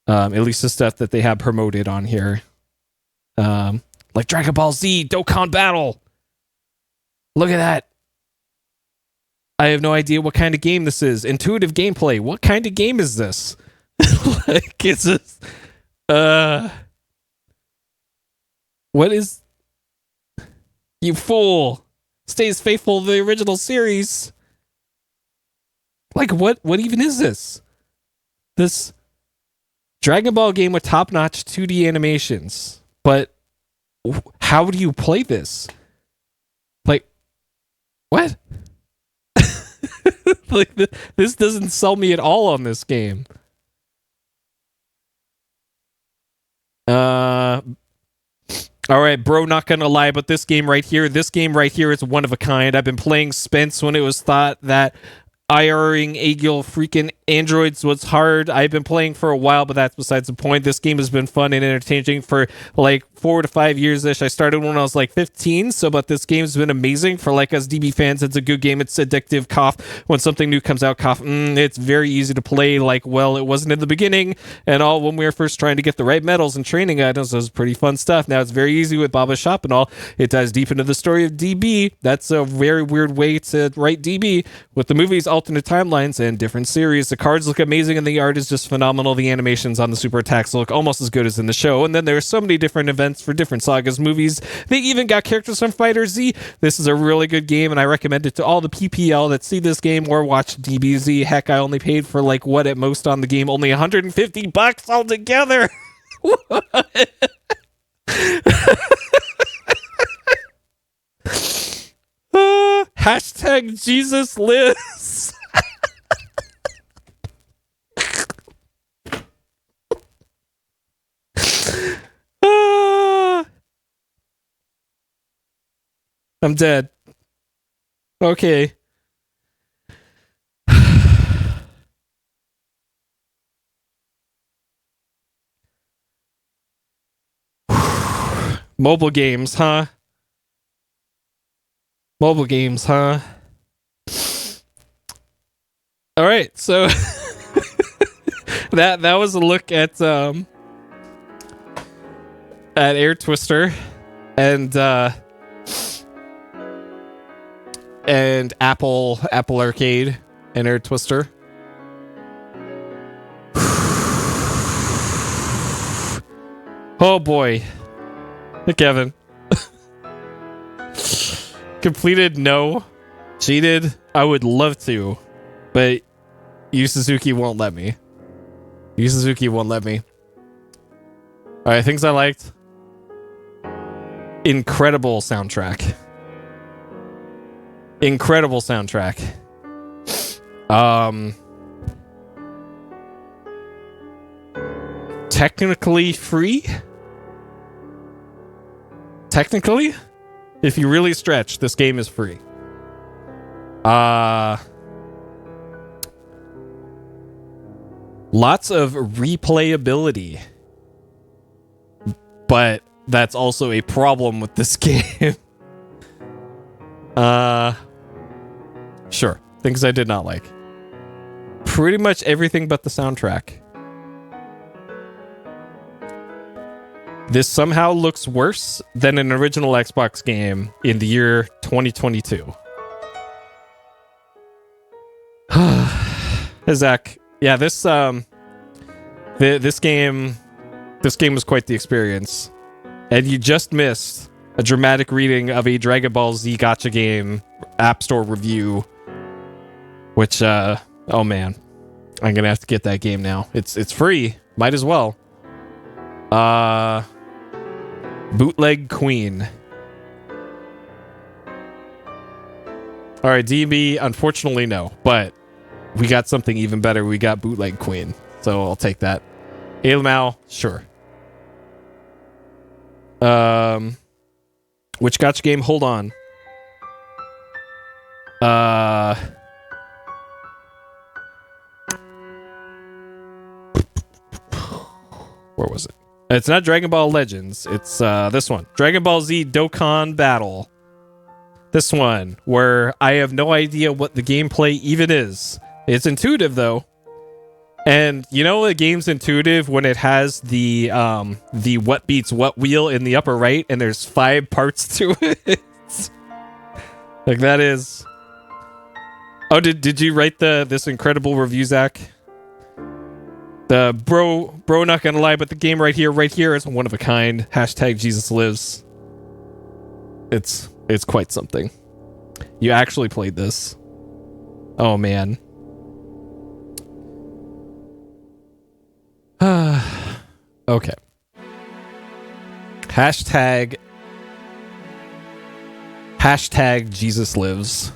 At least the stuff that they have promoted on here. Like Dragon Ball Z Dokkan Battle. Look at that. I have no idea what kind of game this is. Intuitive gameplay. What kind of game is this? Like, it's just, what is, you fool, stays faithful to the original series. Like, what even is this? This Dragon Ball game with top-notch 2D animations. But how do you play this? Like, what? Like, this doesn't sell me at all on this game. All right, bro, not gonna lie, but this game right here is one of a kind. I've been playing Spence when it was thought that IRing Agil freaking androids was hard. I've been playing for a while, but that's besides the point. This game has been fun and entertaining for like 4 to 5 years-ish. I started when I was like 15, but this game's been amazing for like us DB fans. It's a good game. It's addictive. Cough. When something new comes out, cough. It's very easy to play. Like, well, it wasn't in the beginning and all when we were first trying to get the right medals and training items. It was pretty fun stuff. Now it's very easy with Baba's Shop and all. It dives deep into the story of DB. That's a very weird way to write DB with the movies, alternate timelines, and different series. The cards look amazing and the art is just phenomenal. The animations on the super attacks look almost as good as in the show. And then there are so many different events for different sagas, movies. They even got characters from Fighter Z. This is a really good game and I recommend it to all the PPL that see this game or watch DBZ. Heck, I only paid for like what at most on the game? Only $150 altogether. Hashtag Jesus lives. I'm dead. Okay. Mobile games, huh? Mobile games, huh? All right, so that was a look at Air Twister and Apple Arcade and Air Twister. Oh boy. Hey, Kevin. Completed? No. Cheated? I would love to, but Yu Suzuki won't let me. Yu Suzuki won't let me. Alright, things I liked. Incredible soundtrack. Incredible soundtrack. Technically free? Technically? If you really stretch, this game is free. Lots of replayability. But that's also a problem with this game. Sure. Things I did not like. Pretty much everything but the soundtrack. This somehow looks worse than an original Xbox game in the year 2022. Zach, yeah, this game was quite the experience, and you just missed a dramatic reading of a Dragon Ball Z gacha game App Store review, which oh man, I'm gonna have to get that game now. It's free, might as well. Bootleg Queen. All right, DB, unfortunately no, but we got something even better. We got Bootleg Queen, so I'll take that. Ailmao, sure. Which gacha game? Hold on. Where was it? It's not Dragon Ball Legends. It's this one. Dragon Ball Z Dokkan Battle. This one, where I have no idea what the gameplay even is. It's intuitive, though. And you know the game's intuitive when it has the what beats what wheel in the upper right, and there's 5 parts to it. Like that is... Oh, did you write this incredible review, Zach? The bro, not gonna lie, but the game right here is one of a kind. Hashtag Jesus lives. It's quite something. You actually played this. Oh man. Okay. Hashtag Jesus lives.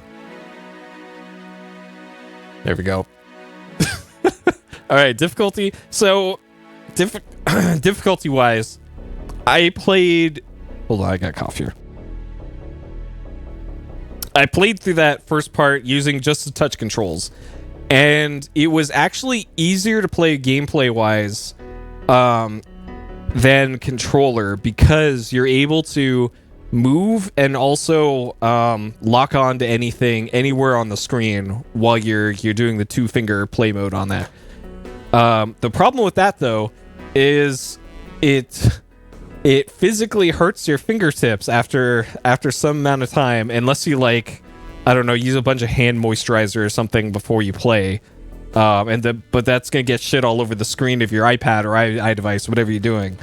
There we go. All right, difficulty. So, difficulty-wise, I played... Hold on, I got cough here. I played through that first part using just the touch controls. And it was actually easier to play gameplay-wise than controller because you're able to move and also lock on to anything anywhere on the screen while you're doing the 2-finger play mode on that. The problem with that, though, is it physically hurts your fingertips after some amount of time, unless you, like, I don't know, use a bunch of hand moisturizer or something before you play. But that's gonna get shit all over the screen of your iPad or iDevice, whatever you're doing.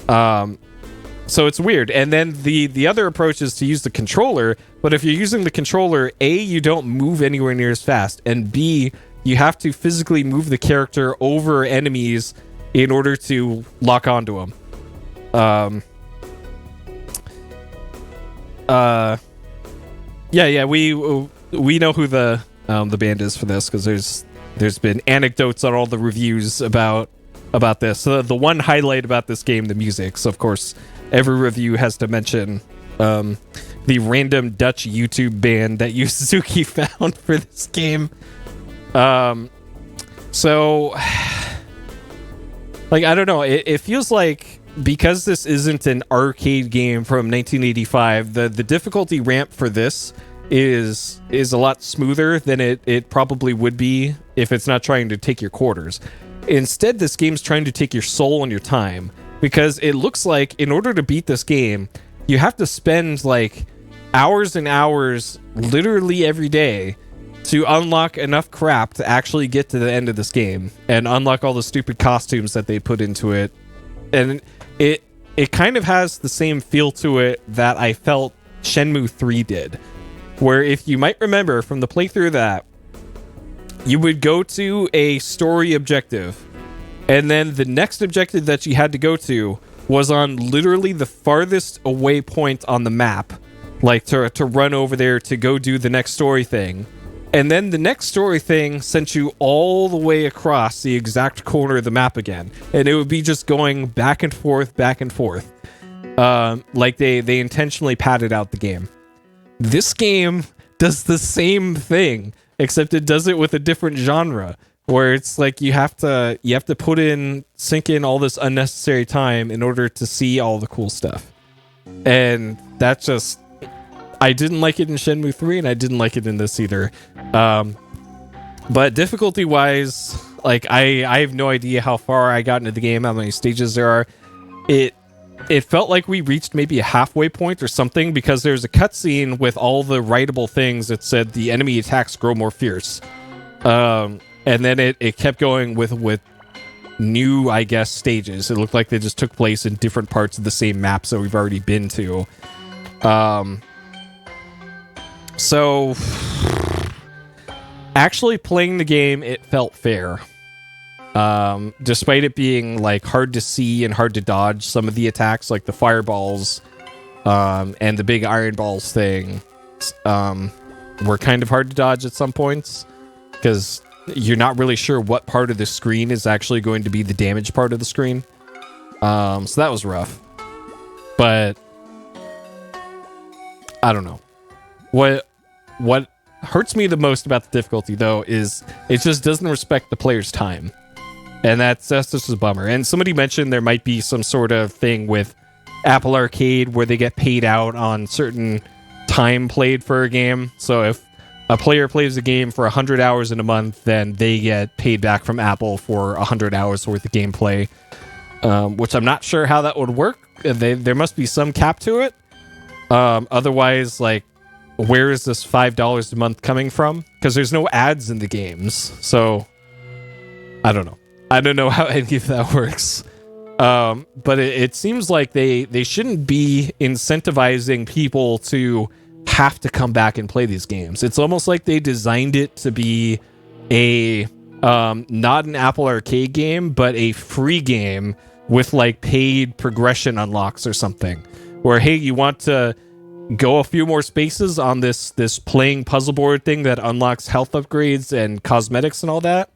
So it's weird. And then the other approach is to use the controller, but if you're using the controller, A, you don't move anywhere near as fast, and B, you have to physically move the character over enemies in order to lock onto them. Yeah, we know who the band is for this because there's been anecdotes on all the reviews about this. So the one highlight about this game, the music. So of course, every review has to mention the random Dutch YouTube band that Yu Suzuki found for this game. So, like, I don't know. It feels like because this isn't an arcade game from 1985, the difficulty ramp for this is a lot smoother than it probably would be if it's not trying to take your quarters. Instead, this game's trying to take your soul and your time, because it looks like in order to beat this game, you have to spend like hours and hours literally every day to unlock enough crap to actually get to the end of this game and unlock all the stupid costumes that they put into it. And it kind of has the same feel to it that I felt Shenmue 3 did, where if you might remember from the playthrough of that, you would go to a story objective, and then the next objective that you had to go to was on literally the farthest away point on the map, like to run over there to go do the next story thing. And then the next story thing sent you all the way across the exact corner of the map again. And it would be just going back and forth, back and forth. Like they intentionally padded out the game. This game does the same thing, except it does it with a different genre, where it's like you have to sink in all this unnecessary time in order to see all the cool stuff. And that's just... I didn't like it in Shenmue 3, and I didn't like it in this either. But difficulty-wise, like, I have no idea how far I got into the game, how many stages there are. It felt like we reached maybe a halfway point or something, because there's a cutscene with all the writable things that said the enemy attacks grow more fierce. And then it kept going with new, I guess, stages. It looked like they just took place in different parts of the same maps that we've already been to. So, actually playing the game, it felt fair. Despite it being like hard to see and hard to dodge some of the attacks, like the fireballs, and the big iron balls thing, were kind of hard to dodge at some points, because you're not really sure what part of the screen is actually going to be the damage part of the screen. So that was rough. But I don't know. What hurts me the most about the difficulty, though, is it just doesn't respect the player's time. And that's just a bummer. And somebody mentioned there might be some sort of thing with Apple Arcade where they get paid out on certain time played for a game. So if a player plays a game for 100 hours in a month, then they get paid back from Apple for 100 hours worth of gameplay, which I'm not sure how that would work. There must be some cap to it. Otherwise, like, where is this $5 a month coming from? Because there's no ads in the games. So I don't know. I don't know how any of that works. But it seems like they shouldn't be incentivizing people to have to come back and play these games. It's almost like they designed it to be a not an Apple Arcade game, but a free game with like paid progression unlocks or something. Where, hey, you want to go a few more spaces on this playing puzzle board thing that unlocks health upgrades and cosmetics and all that.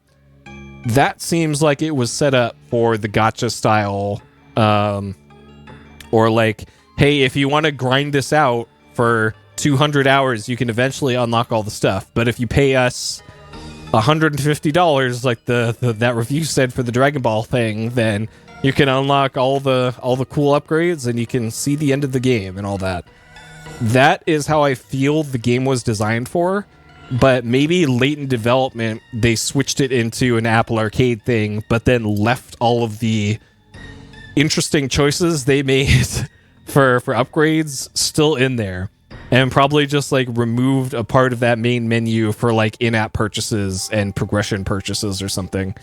That seems like it was set up for the gacha style, or like, hey, if you want to grind this out for 200 hours, you can eventually unlock all the stuff. But if you pay us $150, like that review said for the Dragon Ball thing, then you can unlock all the cool upgrades and you can see the end of the game and all that. That is how I feel the game was designed for. But maybe late in development, they switched it into an Apple Arcade thing, but then left all of the interesting choices they made for upgrades still in there. And probably just like removed a part of that main menu for like in-app purchases and progression purchases or something.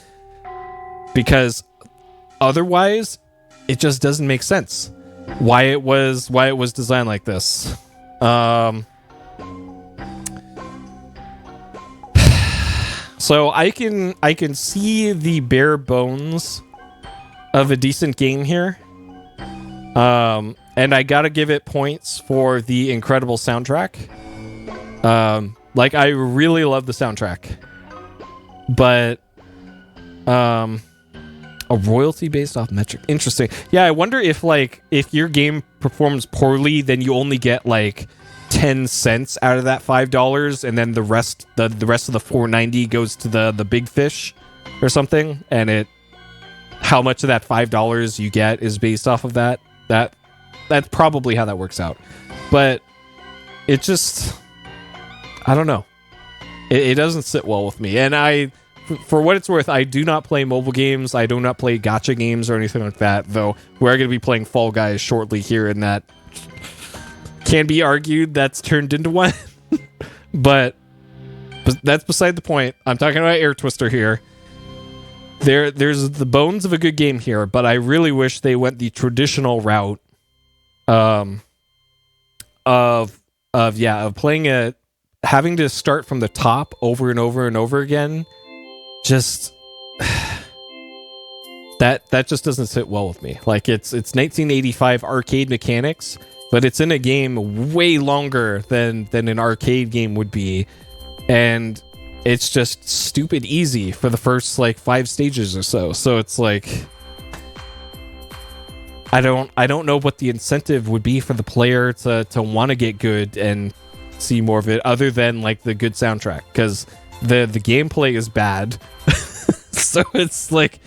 Because otherwise, it just doesn't make sense why it was designed like this. So I can see the bare bones of a decent game here. And I gotta give it points for the incredible soundtrack. Like, I really love the soundtrack. But a royalty based off metric. Interesting. Yeah, I wonder if your game performs poorly, then you only get like 10 cents out of that $5, and then the rest of the $4.90 goes to the big fish or something, and how much of that $5 you get is based off of that. That's probably how that works out. But it just, I don't know. It doesn't sit well with me. And for what it's worth, I do not play mobile games. I do not play gacha games or anything like that, though we're going to be playing Fall Guys shortly here, and that can be argued that's turned into one. but that's beside the point. I'm talking about Air Twister here. There's the bones of a good game here, but I really wish they went the traditional route of playing having to start from the top over and over and over again. Just that just doesn't sit well with me. Like, it's 1985 arcade mechanics, but it's in a game way longer than an arcade game would be, and it's just stupid easy for the first like 5 stages or so. So it's like, I don't know what the incentive would be for the player to want to get good and see more of it, other than like the good soundtrack, because the gameplay is bad. So it's like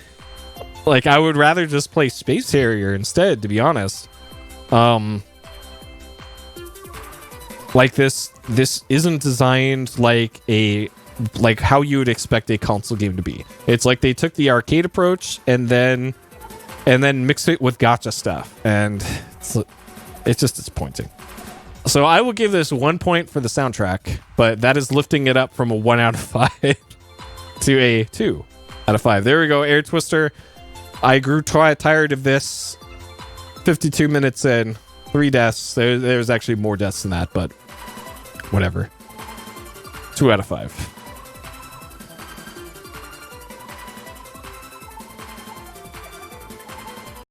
I would rather just play Space Harrier instead, to be honest. Like this isn't designed like how you would expect a console game to be. It's like they took the arcade approach and then mixed it with gacha stuff, and it's just disappointing. So I will give this 1 point for the soundtrack, but that is lifting it up from a 1 out of 5 to a 2 out of 5. There we go, Air Twister. I grew tired of this. 52 minutes in, 3 deaths. There's actually more deaths than that, but whatever. 2 out of 5.